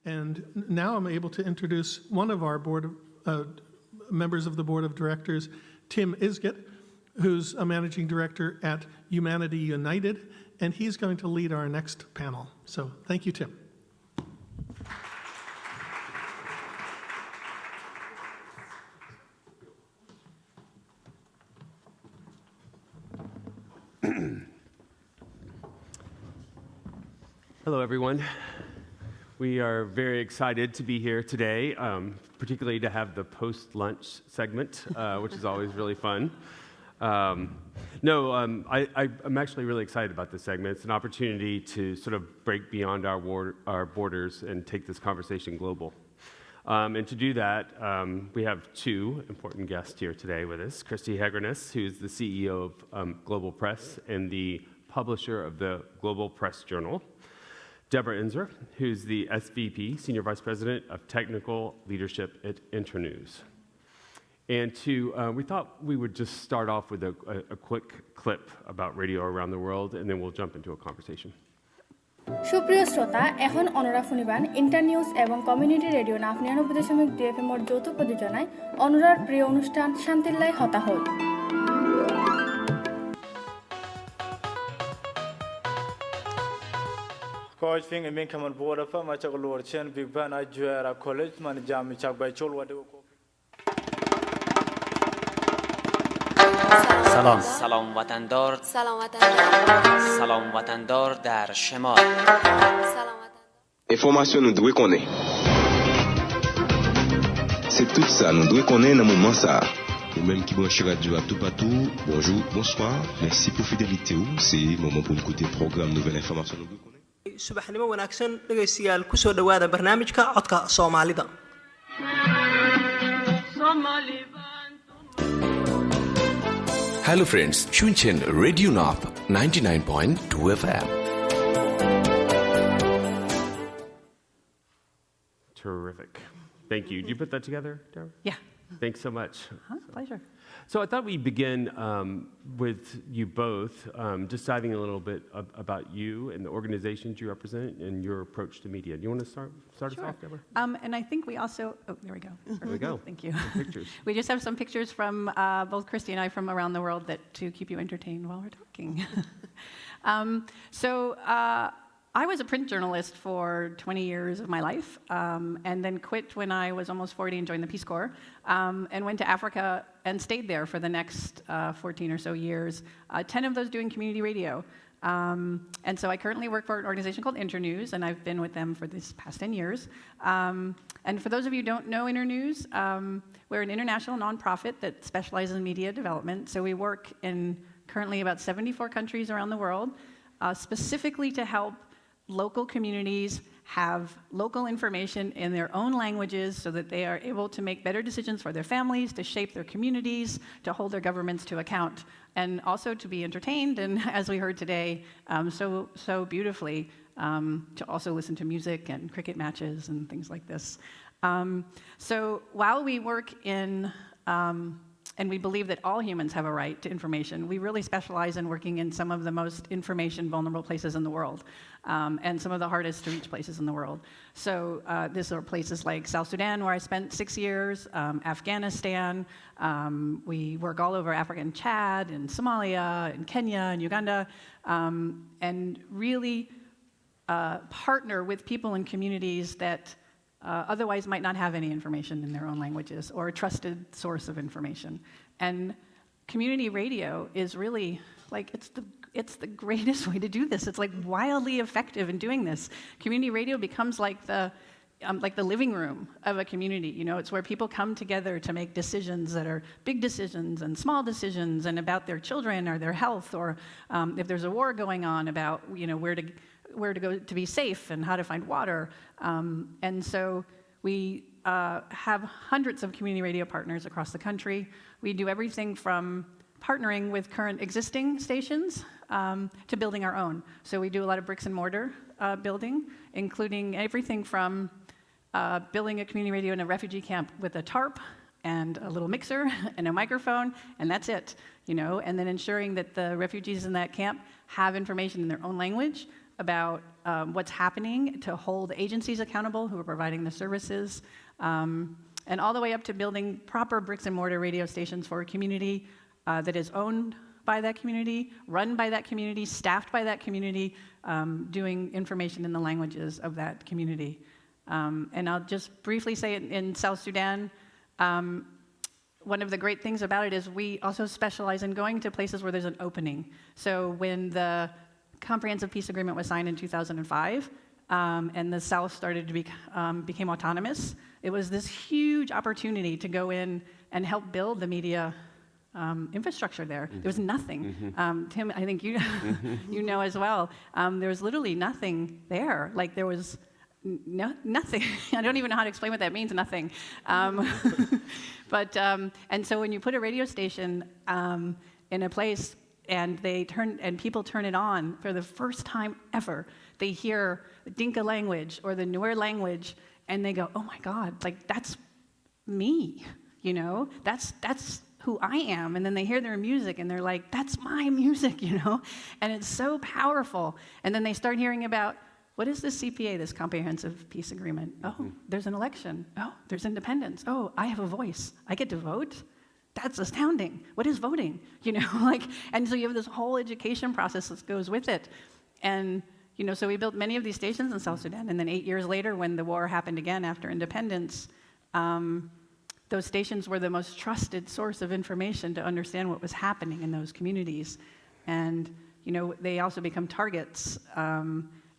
And now I'm able to introduce one of our members of the board of directors, Tim Isgett, who's a managing director at Humanity United, and he's going to lead our next panel. So thank you, Tim. Hello, everyone. We are very excited to be here today, particularly to have the post-lunch segment, which is always really fun. I'm actually really excited about this segment. It's an opportunity to sort of break beyond our borders and take this conversation global. And to do that, we have two important guests here today with us. Christy Hegrenus, who's the CEO of Global Press and the publisher of the Global Press Journal. Deborah Inzer, who's the SVP, Senior Vice President of Technical Leadership at Internews. And we thought we would just start off with a quick clip about radio around the world, and then we'll jump into a conversation. সুপ্রিয় শ্রোতা, এখন অনরা শুনিবান ইন্টারনিউজ এবং community radio 99.2 FM এর যৌথ প্রযোজনায় অনরার প্রিয় অনুষ্ঠান শান্তিল্লাই হতাহল। Coach Fing and Minkham on board of my Chakalur Chen, Big Van, I Juera College, Manjami Chak by Cholwa. سلام سلام وطندار سلام وطندار سلام وطندار در شمال سلام وطندار Information nous doit connaître. C'est tout ça nous doit connaître dans moment ça. Ou même qui branche radio à tout partout. Bonjour, bonsoir. Merci pour fidélité ou c'est moment pour écouter programme nouvelle information nous doit connaître. subaxnimo wanaagsan dhageystayaal ku soo dhawaada barnaamijka codka Soomaalida. Hello friends, শুনছেন radio north 99.2 FM. Terrific. Thank you. Did you put that together, Deborah? Yeah. Thanks so much. Pleasure. So I thought we'd begin with you both, just diving a little bit about you and the organizations you represent and your approach to media. Do you want to start Sure. us off, Deborah? And I think we also, there we go. There we go. Thank you. Some pictures. We just have some pictures from both Christy and I from around the world to keep you entertained while we're talking. I was a print journalist for 20 years of my life, and then quit when I was almost 40 and joined the Peace Corps, and went to Africa and stayed there for the next 14 or so years, 10 of those doing community radio. And so I currently work for an organization called Internews, and I've been with them for this past 10 years. And for those of you who don't know Internews, we're an international nonprofit that specializes in media development. So we work in currently about 74 countries around the world, specifically to help local communities have local information in their own languages so that they are able to make better decisions for their families, to shape their communities, to hold their governments to account, and also to be entertained, and as we heard today, so beautifully, to also listen to music and cricket matches and things like this. So while we work in and we believe that all humans have a right to information, we really specialize in working in some of the most information-vulnerable places in the world, and some of the hardest to reach places in the world. So these are places like South Sudan, where I spent 6 years, Afghanistan. We work all over Africa and Chad, and Somalia, and Kenya, and Uganda, and really partner with people and communities that otherwise might not have any information in their own languages or a trusted source of information. And community radio is really like, it's the greatest way to do this. It's like wildly effective in doing this. Community radio becomes like the living room of a community. You know, it's where people come together to make decisions that are big decisions and small decisions, and about their children or their health, or if there's a war going on, about, you know, where to go to be safe and how to find water. And so we have hundreds of community radio partners across the country. We do everything from partnering with current existing stations to building our own. So we do a lot of bricks and mortar building, including everything from building a community radio in a refugee camp with a tarp and a little mixer and a microphone, and that's it, you know, and then ensuring that the refugees in that camp have information in their own language, about what's happening to hold agencies accountable who are providing the services, and all the way up to building proper bricks and mortar radio stations for a community that is owned by that community, run by that community, staffed by that community, doing information in the languages of that community. And I'll just briefly say in South Sudan, one of the great things about it is we also specialize in going to places where there's an opening. So when the Comprehensive Peace Agreement was signed in 2005, and the South started to became autonomous, it was this huge opportunity to go in and help build the media infrastructure there. There was nothing. Tim, I think you you know as well. There was literally nothing there. Like there was nothing. I don't even know how to explain what that means. Nothing. But and so when you put a radio station in a place and people turn it on for the first time ever, they hear the Dinka language or the Nuer language, and they go, "Oh my God! Like that's me. You know, that's who I am." And then they hear their music and they're like, "That's my music," you know? And it's so powerful. And then they start hearing about, what is this CPA, this Comprehensive Peace Agreement? Oh, there's an election. Oh, there's independence. Oh, I have a voice. I get to vote? That's astounding. What is voting? You know, and so you have this whole education process that goes with it. And, you know, so we built many of these stations in South Sudan. And then 8 years later, when the war happened again after independence, those stations were the most trusted source of information to understand what was happening in those communities. And, you know, they also become targets.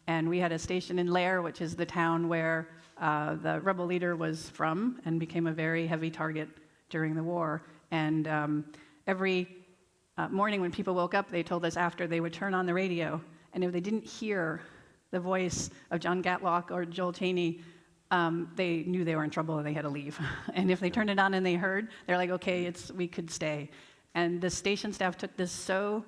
And we had a station in Lair, which is the town where the rebel leader was from, and became a very heavy target during the war. And every morning when people woke up, they told us after they would turn on the radio, and if they didn't hear the voice of John Gatlock or Joel Cheney, they knew they were in trouble and they had to leave. And if they turned it on and they heard, they're like, okay, we could stay. And the station staff took this so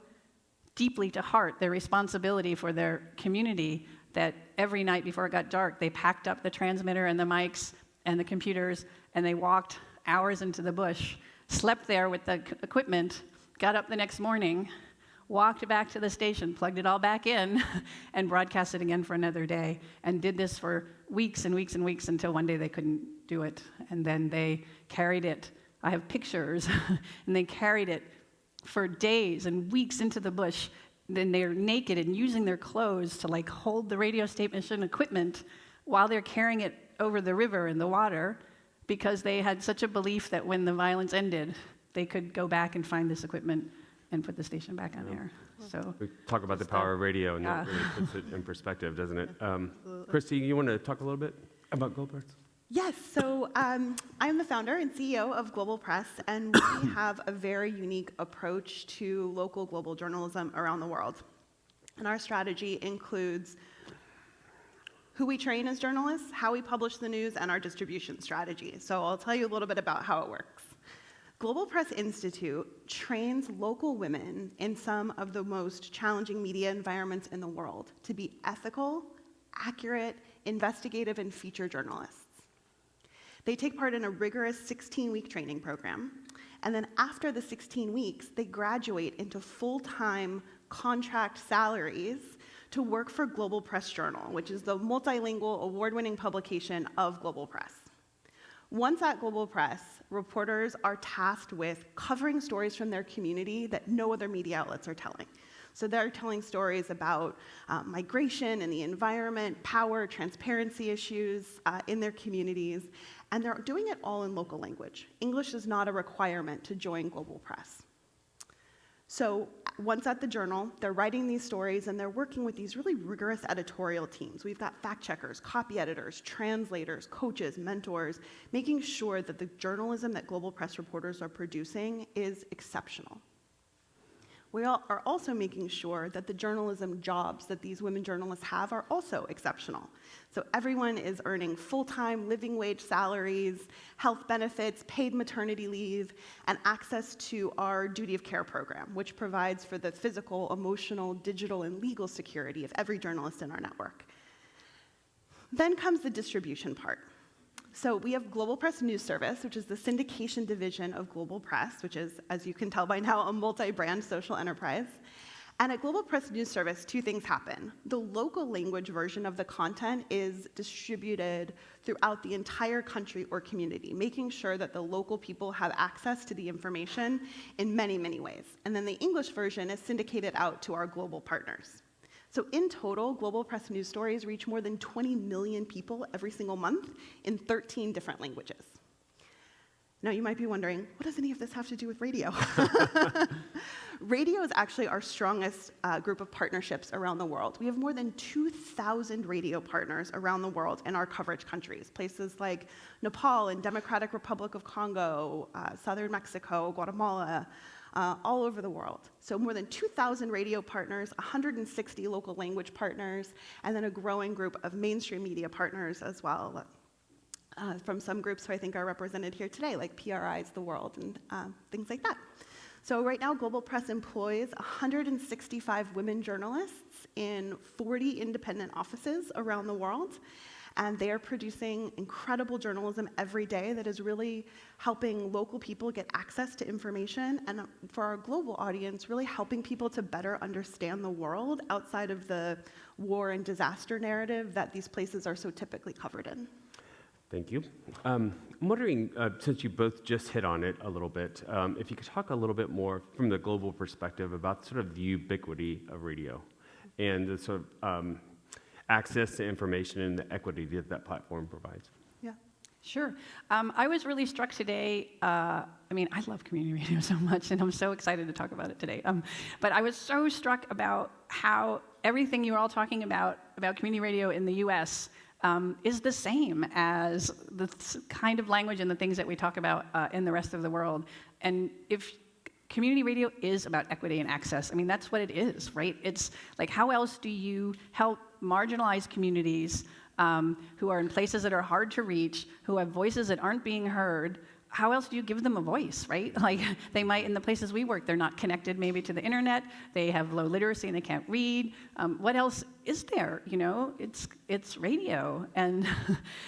deeply to heart, their responsibility for their community, that every night before it got dark, they packed up the transmitter and the mics and the computers, and they walked hours into the bush, slept there with the equipment, got up the next morning, walked back to the station, plugged it all back in, and broadcast it again for another day, and did this for weeks and weeks and weeks until one day they couldn't do it. And then they carried it. I have pictures, and they carried it for days and weeks into the bush. Then they're naked and using their clothes to hold the radio station equipment while they're carrying it over the river in the water, because they had such a belief that when the violence ended, they could go back and find this equipment and put the station back on air. So we talk about the power of radio, and that really puts it in perspective, doesn't it? Christy, you want to talk a little bit about Global Press? Yes, so I'm the founder and CEO of Global Press, and we have a very unique approach to local global journalism around the world. And our strategy includes who we train as journalists, how we publish the news, and our distribution strategy. So I'll tell you a little bit about how it works. Global Press Institute trains local women in some of the most challenging media environments in the world to be ethical, accurate, investigative, and feature journalists. They take part in a rigorous 16-week training program, and then after the 16 weeks, they graduate into full-time contract salaries to work for Global Press Journal, which is the multilingual, award-winning publication of Global Press. Once at Global Press, reporters are tasked with covering stories from their community that no other media outlets are telling. So they're telling stories about migration and the environment, power, transparency issues in their communities, and they're doing it all in local language. English is not a requirement to join Global Press. So once at the Journal, they're writing these stories and they're working with these really rigorous editorial teams. We've got fact checkers, copy editors, translators, coaches, mentors, making sure that the journalism that Global Press reporters are producing is exceptional. We are also making sure that the journalism jobs that these women journalists have are also exceptional. So everyone is earning full-time living wage salaries, health benefits, paid maternity leave, and access to our duty of care program, which provides for the physical, emotional, digital, and legal security of every journalist in our network. Then comes the distribution part. So we have Global Press News Service, which is the syndication division of Global Press, which is, as you can tell by now, a multi-brand social enterprise. And at Global Press News Service, two things happen. The local language version of the content is distributed throughout the entire country or community, making sure that the local people have access to the information in many, many ways. And then the English version is syndicated out to our global partners. So in total, Global Press News Stories reach more than 20 million people every single month in 13 different languages. Now, you might be wondering, what does any of this have to do with radio? Radio is actually our strongest group of partnerships around the world. We have more than 2,000 radio partners around the world in our coverage countries, places like Nepal and Democratic Republic of Congo, southern Mexico, Guatemala, all over the world. So more than 2,000 radio partners, 160 local language partners, and then a growing group of mainstream media partners as well, from some groups who I think are represented here today, like PRI's The World and things like that. So right now, Global Press employs 165 women journalists in 40 independent offices around the world, and they are producing incredible journalism every day that is really helping local people get access to information, and for our global audience, really helping people to better understand the world outside of the war and disaster narrative that these places are so typically covered in. Thank you. I'm wondering, since you both just hit on it a little bit, if you could talk a little bit more from the global perspective about sort of the ubiquity of radio and the sort of access to information and the equity that that platform provides. Yeah. Sure. I was really struck today. I love community radio so much, and I'm so excited to talk about it today. But I was so struck about how everything you were all talking about community radio in the U.S. Is the same as the kind of language and the things that we talk about in the rest of the world. And if community radio is about equity and access, that's what it is, right? It's like, how else do you help marginalized communities who are in places that are hard to reach, who have voices that aren't being heard? How else do you give them a voice, right? Like, they might, in the places we work, they're not connected maybe to the internet, they have low literacy and they can't read. What else is there, It's radio. And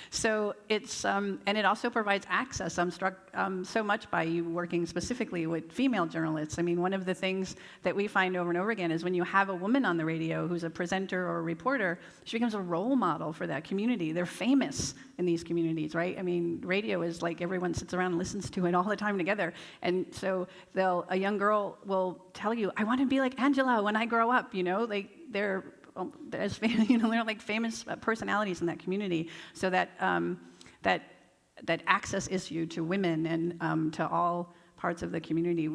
so it's, and it also provides access. I'm struck so much by you working specifically with female journalists. One of the things that we find over and over again is when you have a woman on the radio who's a presenter or a reporter, she becomes a role model for that community. They're famous in these communities, right? Radio is like everyone sits around and listens to it all the time together. And so a young girl will tell you, I want to be like Angela when I grow up, they're they're like famous personalities in that community. So that that access issue to women and to all parts of the community.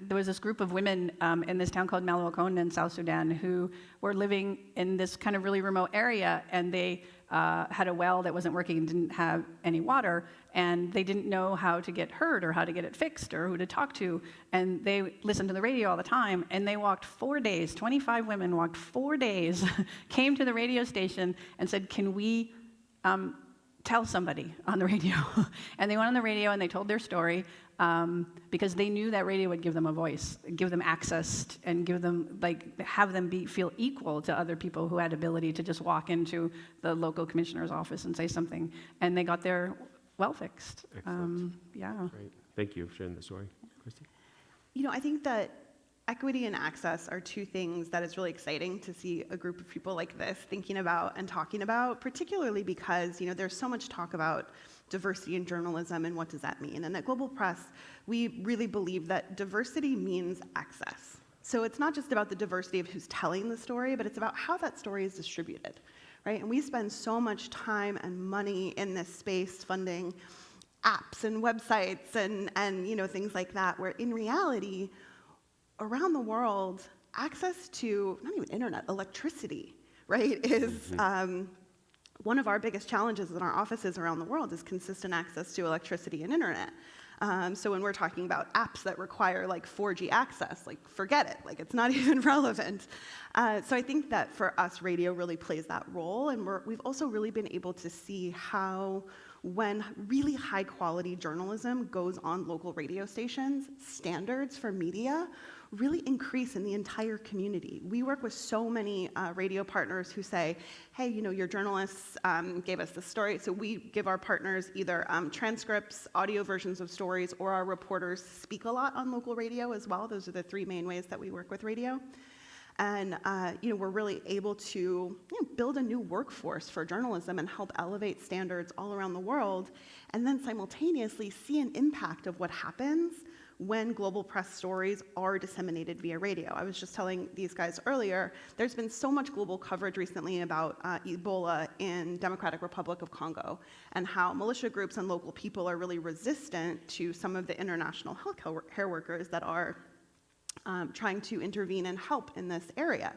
There was this group of women in this town called Malawakon in South Sudan who were living in this kind of really remote area, and they had a well that wasn't working and didn't have any water, and they didn't know how to get heard or how to get it fixed or who to talk to, and they listened to the radio all the time, and they walked 4 days, 25 women walked 4 days, came to the radio station and said, can we tell somebody on the radio? And they went on the radio and they told their story, because they knew that radio would give them a voice, give them access, and give them, have them feel equal to other people who had ability to just walk into the local commissioner's office and say something, and they got their well fixed. Yeah. Great. Thank you for sharing the story. Christy? I think that equity and access are two things that is really exciting to see a group of people like this thinking about and talking about, particularly because, there's so much talk about diversity in journalism and what does that mean. And at Global Press, we really believe that diversity means access. So it's not just about the diversity of who's telling the story, but it's about how that story is distributed, right? And we spend so much time and money in this space funding apps and websites and things like that, where in reality, around the world, access to, not even internet, electricity, right, is one of our biggest challenges in our offices around the world is consistent access to electricity and internet. So when we're talking about apps that require 4G access, forget it, it's not even relevant. So I think that for us, radio really plays that role, and we've also really been able to see how when really high quality journalism goes on local radio stations, standards for media really increase in the entire community. We work with so many radio partners who say, hey, you know, your journalists gave us this story, so we give our partners either transcripts, audio versions of stories, or our reporters speak a lot on local radio as well. Those are the three main ways that we work with radio. And you know, we're really able to build a new workforce for journalism and help elevate standards all around the world, and then simultaneously see an impact of what happens when global press stories are disseminated via radio. I was just telling these guys earlier, there's been so much global coverage recently about Ebola in Democratic Republic of Congo, and how militia groups and local people are really resistant to some of the international health care workers that are trying to intervene and help in this area.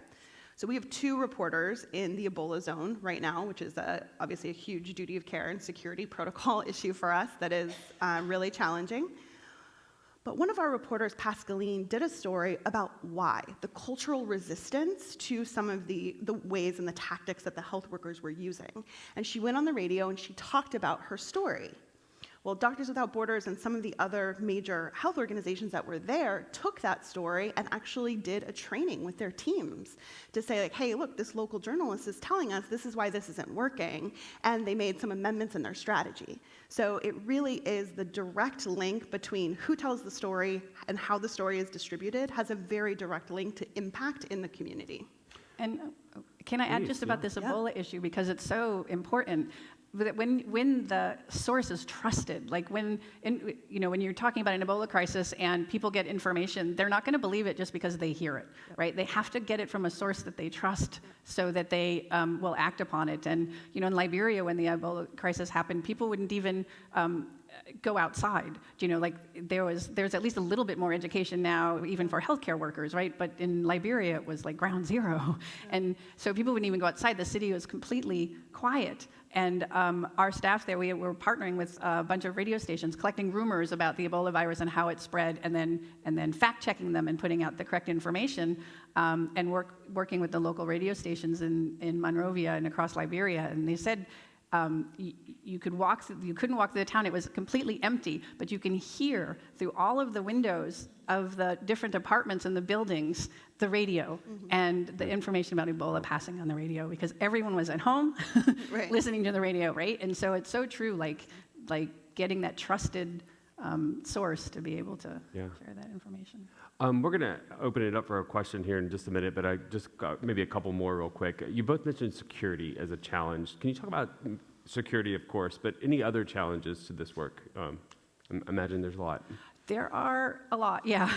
So we have 2 reporters in the Ebola zone right now, which is obviously a huge duty of care and security protocol issue for us that is really challenging. But one of our reporters, Pascaline, did a story about why, the cultural resistance to some of the ways and the tactics that the health workers were using. And she went on the radio and she talked about her story. Well, Doctors Without Borders and some of the other major health organizations that were there took that story and actually did a training with their teams to say, like, hey, look, this local journalist is telling us this is why this isn't working, and they made some amendments in their strategy. So it really is the direct link between who tells the story and how the story is distributed has a very direct link to impact in the community. And can I add just about this Ebola issue, because it's so important. That when the source is trusted, like when you're talking about an Ebola crisis and people get information, they're not going to believe it just because they hear it, right? They have to get it from a source that they trust so that they will act upon it. And in Liberia, when the Ebola crisis happened, people wouldn't even go outside. There's at least a little bit more education now, even for healthcare workers, right? But in Liberia, it was like ground zero. And so people wouldn't even go outside. The city was completely quiet. And our staff there, we were partnering with a bunch of radio stations, collecting rumors about the Ebola virus and how it spread, and then fact-checking them and putting out the correct information, and working with the local radio stations in Monrovia and across Liberia. And they said, you couldn't walk through the town. It was completely empty, but you can hear through all of the windows of the different apartments in the buildings the radio and the information about Ebola passing on the radio, because everyone was at home listening to the radio, right? And so it's so true, like getting that trusted source to be able to share that information. We're going to open it up for a question here in just a minute, but I just got maybe a couple more real quick. You both mentioned security as a challenge. Can you talk about security, of course, but any other challenges to this work? I imagine there's a lot. There are a lot, yeah.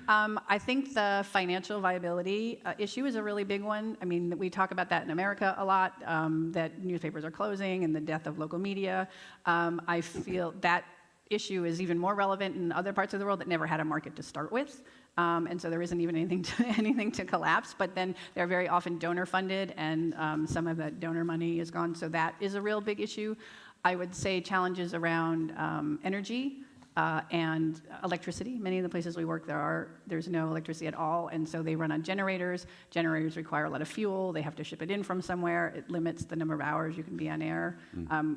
I think the financial viability issue is a really big one. I mean, we talk about that in America a lot, that newspapers are closing and the death of local media. I feel that issue is even more relevant in other parts of the world that never had a market to start with. And so there isn't even anything to collapse, but then they're very often donor funded, and some of that donor money is gone. So that is a real big issue. I would say challenges around energy and electricity. Many of the places we work, there's no electricity at all, and so they run on generators. Generators require a lot of fuel. They have to ship it in from somewhere. It limits the number of hours you can be on air.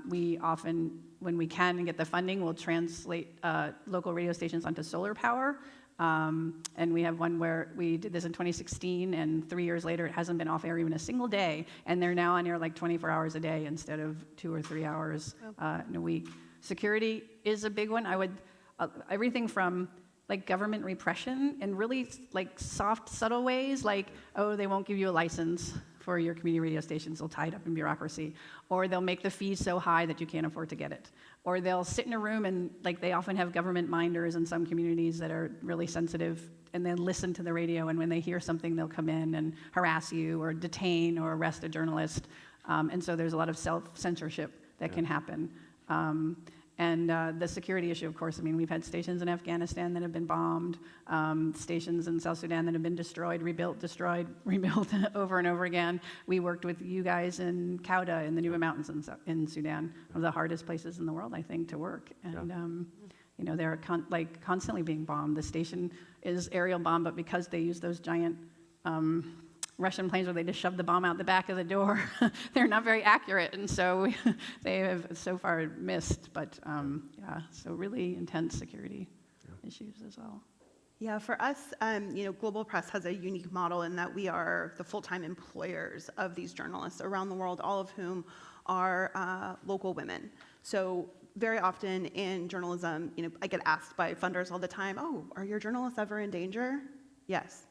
We often, when we can and get the funding, we'll translate local radio stations onto solar power. And we have one where we did this in 2016, and 3 years later, it hasn't been off air even a single day, and they're now on air like 24 hours a day instead of 2 or 3 hours in a week. Security is a big one. I would everything from like government repression in really like soft, subtle ways, like, oh, they won't give you a license for your community radio stations. They'll tie it up in bureaucracy, or they'll make the fees so high that you can't afford to get it, or they'll sit in a room and like they often have government minders in some communities that are really sensitive, and then listen to the radio, and when they hear something, they'll come in and harass you or detain or arrest a journalist, and so there's a lot of self-censorship that can happen. And the security issue, of course, I mean, we've had stations in Afghanistan that have been bombed, stations in South Sudan that have been destroyed, rebuilt, rebuilt over and over again. We worked with you guys in Kauda in the Nuba Mountains in Sudan, one of the hardest places in the world, I think, to work. And, they're constantly being bombed. The station is aerial bombed, but because they use those giant Russian planes where they just shove the bomb out the back of the door, they're not very accurate, and so they have so far missed. But so really intense security issues as well. Yeah, for us, Global Press has a unique model in that we are the full-time employers of these journalists around the world, all of whom are local women. So very often in journalism, I get asked by funders all the time, oh, are your journalists ever in danger? Yes.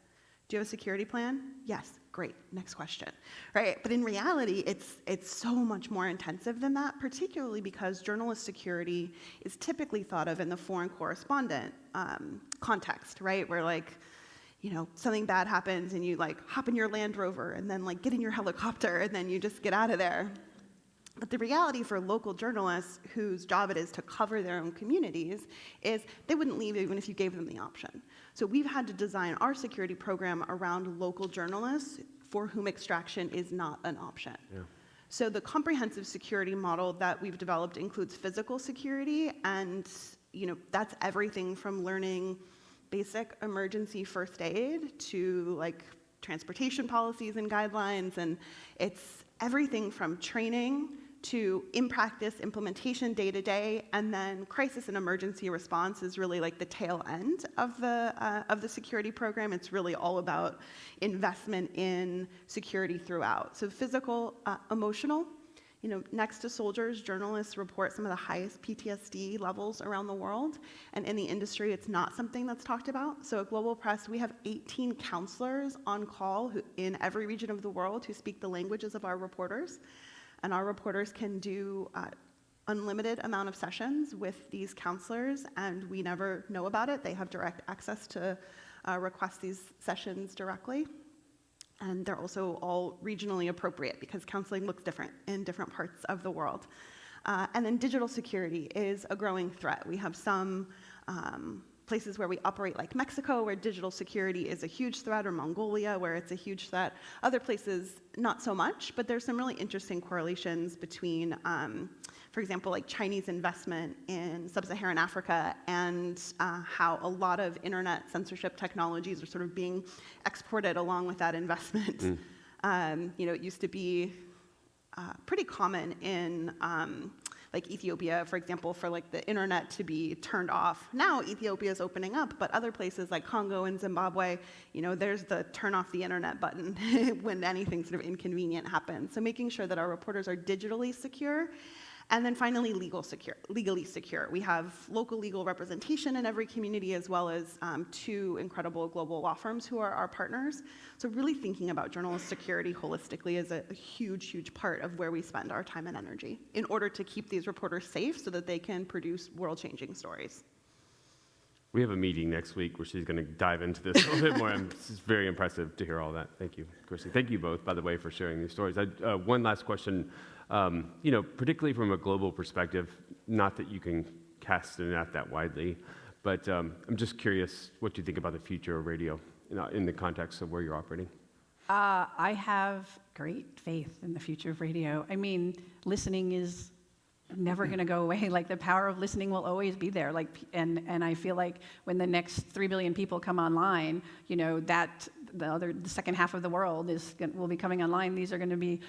Do you have a security plan? Yes. Great. Next question. Right? But in reality, it's so much more intensive than that, particularly because journalist security is typically thought of in the foreign correspondent context, right? Where something bad happens and you hop in your Land Rover and then get in your helicopter and then you just get out of there. But the reality for local journalists whose job it is to cover their own communities is they wouldn't leave even if you gave them the option. So we've had to design our security program around local journalists for whom extraction is not an option. Yeah. So the comprehensive security model that we've developed includes physical security, and that's everything from learning basic emergency first aid to transportation policies and guidelines, and it's everything from training to in-practice implementation day-to-day, and then crisis and emergency response is really the tail end of the security program. It's really all about investment in security throughout. So physical, emotional, next to soldiers, journalists report some of the highest PTSD levels around the world, and in the industry, it's not something that's talked about. So at Global Press, we have 18 counselors on call in every region of the world who speak the languages of our reporters. And our reporters can do unlimited amount of sessions with these counselors, and we never know about it. They have direct access to request these sessions directly. And they're also all regionally appropriate because counseling looks different in different parts of the world. And then digital security is a growing threat. We have some places where we operate like Mexico, where digital security is a huge threat, or Mongolia, where it's a huge threat. Other places, not so much, but there's some really interesting correlations between, for example, Chinese investment in sub-Saharan Africa and how a lot of internet censorship technologies are sort of being exported along with that investment. It used to be pretty common in Ethiopia, for example, for the internet to be turned off. Now Ethiopia is opening up, but other places like Congo and Zimbabwe, there's the turn off the internet button when anything sort of inconvenient happens. So making sure that our reporters are digitally secure. And then finally, legally secure. We have local legal representation in every community, as well as 2 incredible global law firms who are our partners. So really thinking about journalist security holistically is a huge, huge part of where we spend our time and energy in order to keep these reporters safe so that they can produce world-changing stories. We have a meeting next week where she's going to dive into this a little bit more. It's very impressive to hear all that. Thank you, Christy. Thank you both, by the way, for sharing these stories. One last question. Particularly from a global perspective, not that you can cast the net that widely, but I'm just curious what you think about the future of radio in the context of where you're operating. I have great faith in the future of radio. I mean, listening is never going to go away. The power of listening will always be there. And I feel like when the next 3 billion people come online, that the second half of the world will be coming online. These are going to be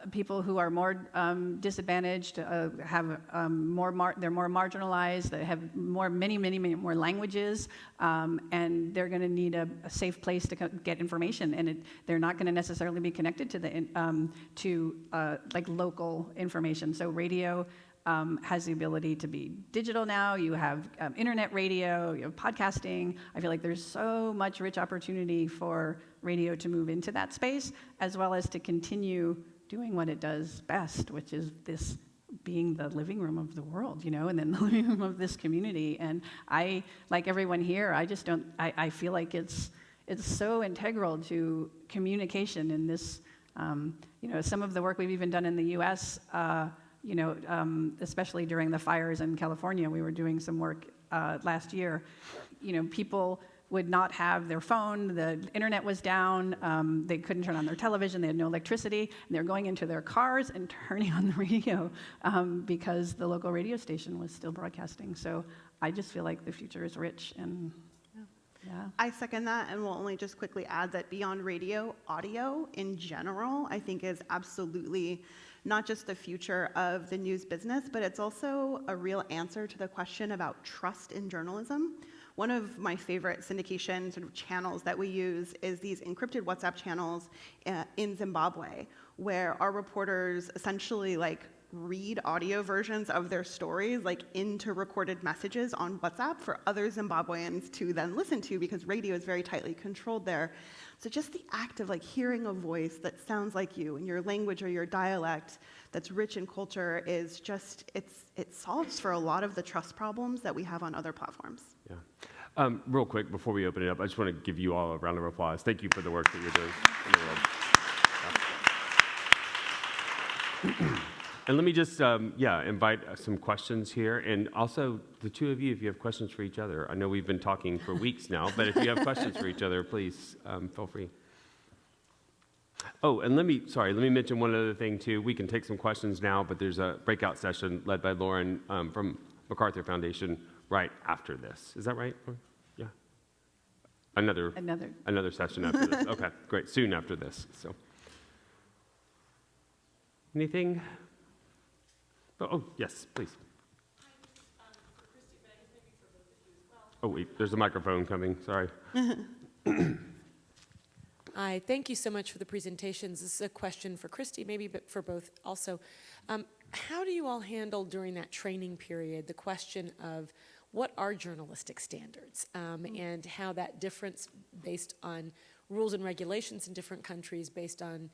people who are more disadvantaged, have they're more marginalized, they have many more languages, and they're going to need a safe place to get information. And they're not going to necessarily be connected to local information. So radio has the ability to be digital now. You have internet radio, you have podcasting. I feel like there's so much rich opportunity for radio to move into that space, as well as to continue doing what it does best, which is this being the living room of the world, and then the living room of this community. And I, like everyone here, I feel like it's so integral to communication in this, some of the work we've even done in the U.S., especially during the fires in California. We were doing some work last year. People would not have their phone, the internet was down, they couldn't turn on their television, they had no electricity, and they're going into their cars and turning on the radio because the local radio station was still broadcasting. So I just feel like the future is rich, and yeah. I second that, and will only just quickly add that beyond radio, audio in general, I think is absolutely not just the future of the news business, but it's also a real answer to the question about trust in journalism. one of my favorite syndication sort of channels that we use is these encrypted WhatsApp channels in Zimbabwe, where our reporters essentially like read audio versions of their stories like into recorded messages on WhatsApp for other Zimbabweans to then listen to, because radio is very tightly controlled there. So just the act of like hearing a voice that sounds like you in your language or your dialect that's rich in culture is just, it solves for a lot of the trust problems that we have on other platforms. Yeah. Real quick, before we open it up, I just want to give you all a round of applause. Thank you for the work that you're doing in the world. Yeah. And let me just, invite some questions here. And also, the two of you, if you have questions for each other. I know we've been talking for weeks now, but if you have questions for each other, please feel free. Oh, and let me mention one other thing, too. We can take some questions now, but there's a breakout session led by Lauren from MacArthur Foundation right after this. Is that right? Yeah. Another session after this. Okay, great. Soon after this. So, anything? Oh, yes, please. Oh, wait, there's a microphone coming. Sorry. Hi, thank you so much for the presentations. This is a question for Christy, maybe, but for both also. How do you all handle during that training period the question of what are journalistic standards and how that difference based on rules and regulations in different countries, based on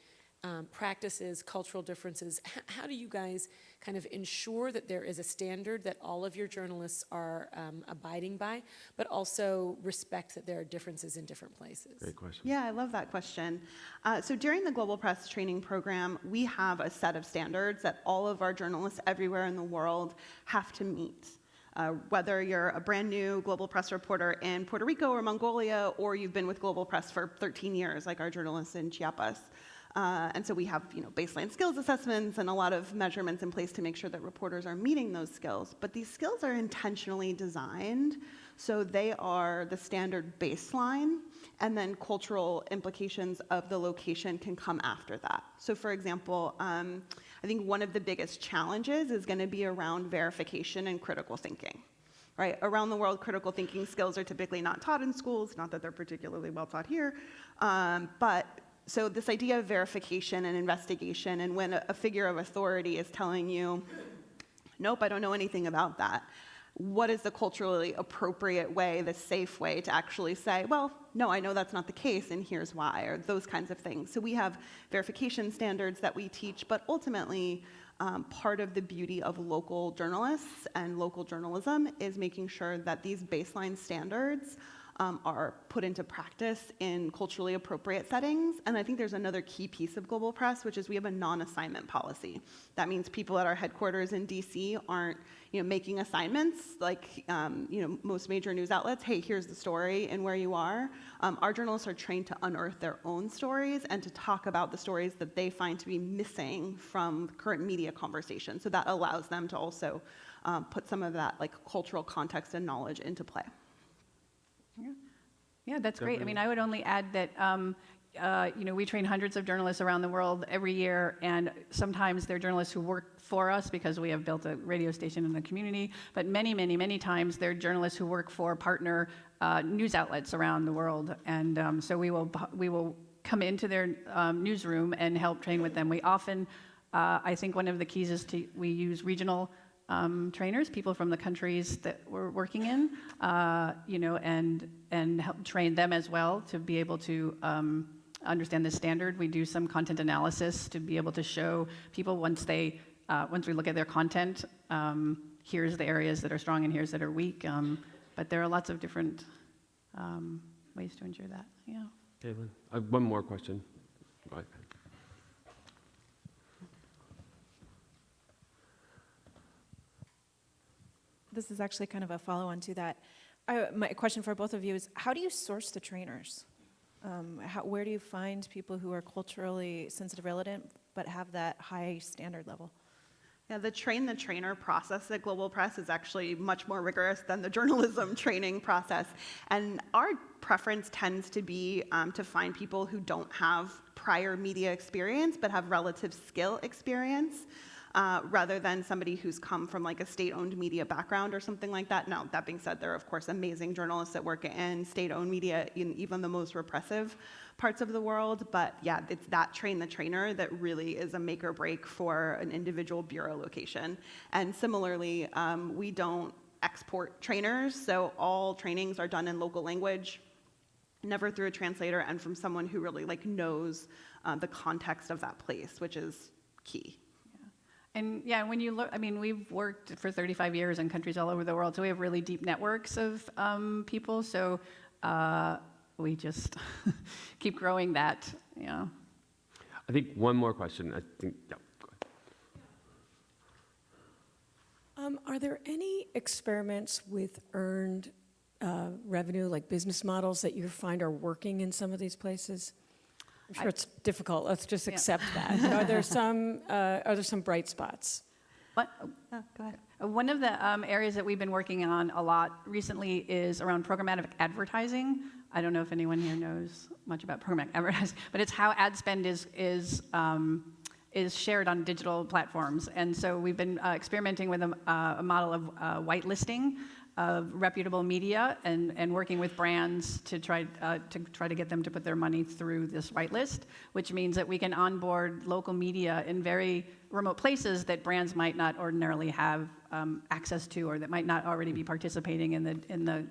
practices, cultural differences, how do you guys kind of ensure that there is a standard that all of your journalists are abiding by, but also respect that there are differences in different places? Great question. Yeah, I love that question. So during the Global Press training program, we have a set of standards that all of our journalists everywhere in the world have to meet. Whether you're a brand new Global Press reporter in Puerto Rico or Mongolia, or you've been with Global Press for 13 years, like our journalists in Chiapas. And so we have, baseline skills assessments and a lot of measurements in place to make sure that reporters are meeting those skills. But these skills are intentionally designed so they are the standard baseline, and then cultural implications of the location can come after that. So for example, I think one of the biggest challenges is going to be around verification and critical thinking. Right? Around the world, critical thinking skills are typically not taught in schools, not that they're particularly well taught here, so this idea of verification and investigation, and when a figure of authority is telling you, nope, I don't know anything about that, what is the culturally appropriate way, the safe way to actually say, well, no, I know that's not the case, and here's why, or those kinds of things. So we have verification standards that we teach, but ultimately, part of the beauty of local journalists and local journalism is making sure that these baseline standards are put into practice in culturally appropriate settings. And I think there's another key piece of Global Press, which is we have a non-assignment policy. That means people at our headquarters in DC aren't making assignments like most major news outlets. Hey, here's the story and where you are. Our journalists are trained to unearth their own stories and to talk about the stories that they find to be missing from current media conversation. So that allows them to also put some of that cultural context and knowledge into play. Yeah, that's great. I mean, I would only add that, we train hundreds of journalists around the world every year, and sometimes they're journalists who work for us because we have built a radio station in the community, but many, many, many times they're journalists who work for partner news outlets around the world, and so we will come into their newsroom and help train with them. We often, I think one of the keys is we use regional trainers, people from the countries that we're working in, and help train them as well to be able to understand the standard. We do some content analysis to be able to show people once we look at their content, here's the areas that are strong and here's that are weak. But there are lots of different ways to ensure that. Yeah. Caitlin, I have one more question. Go ahead. This is actually kind of a follow-on to that. My question for both of you is, how do you source the trainers? Where do you find people who are culturally sensitive, relevant, but have that high standard level? Yeah, the train-the-trainer process at Global Press is actually much more rigorous than the journalism training process. And our preference tends to be to find people who don't have prior media experience, but have relative skill experience. rather than somebody who's come from like a state-owned media background or something like that. Now, that being said, there are of course amazing journalists that work in state-owned media in even the most repressive parts of the world, but yeah, it's that train the trainer that really is a make or break for an individual bureau location. And similarly, we don't export trainers, so all trainings are done in local language, never through a translator, and from someone who really like knows the context of that place, which is key. And yeah, when you look, I mean, we've worked for 35 years in countries all over the world, so we have really deep networks of people. So we just keep growing that, you know. I think one more question. I think, yeah, go ahead. Are there any experiments with earned revenue, like business models that you find are working in some of these places? I'm sure it's difficult. Let's just accept that. Are there some bright spots? What? Oh, go ahead. One of the areas that we've been working on a lot recently is around programmatic advertising. I don't know if anyone here knows much about programmatic advertising, but it's how ad spend is shared on digital platforms. And so we've been experimenting with a model of whitelisting of reputable media and working with brands to try to get them to put their money through this whitelist, which means that we can onboard local media in very remote places that brands might not ordinarily have access to, or that might not already be participating in the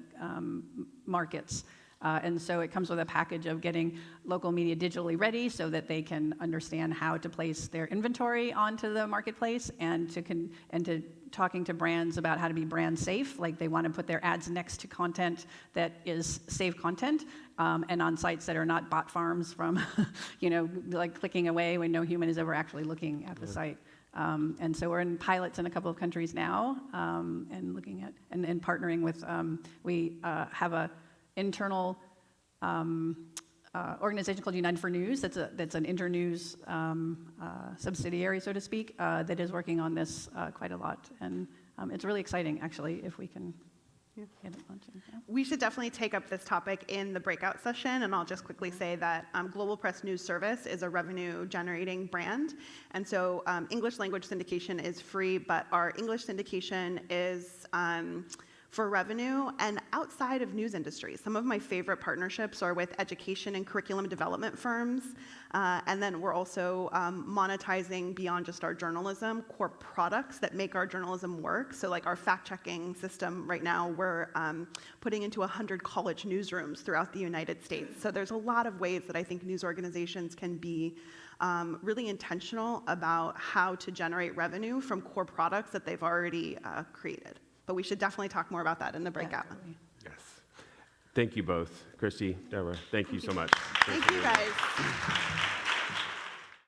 markets. And so it comes with a package of getting local media digitally ready so that they can understand how to place their inventory onto the marketplace, and to talking to brands about how to be brand safe, like they want to put their ads next to content that is safe content, and on sites that are not bot farms from, like clicking away when no human is ever actually looking at the site. And so we're in pilots in a couple of countries now, and looking at and partnering with. We have a internal organization called United for News. That's an Internews subsidiary, so to speak, that is working on this quite a lot, and it's really exciting, actually, if we can get it launching. Yeah. We should definitely take up this topic in the breakout session, and I'll just quickly say that Global Press News Service is a revenue-generating brand, and so English language syndication is free, but our English syndication is for revenue and outside of news industries. Some of my favorite partnerships are with education and curriculum development firms, and then we're also monetizing beyond just our journalism, core products that make our journalism work. So like our fact-checking system right now, we're putting into 100 college newsrooms throughout the United States. So there's a lot of ways that I think news organizations can be really intentional about how to generate revenue from core products that they've already created. But we should definitely talk more about that in the breakout. Yes. Thank you both, Christy, Deborah. Thank you so much. Thank you, guys.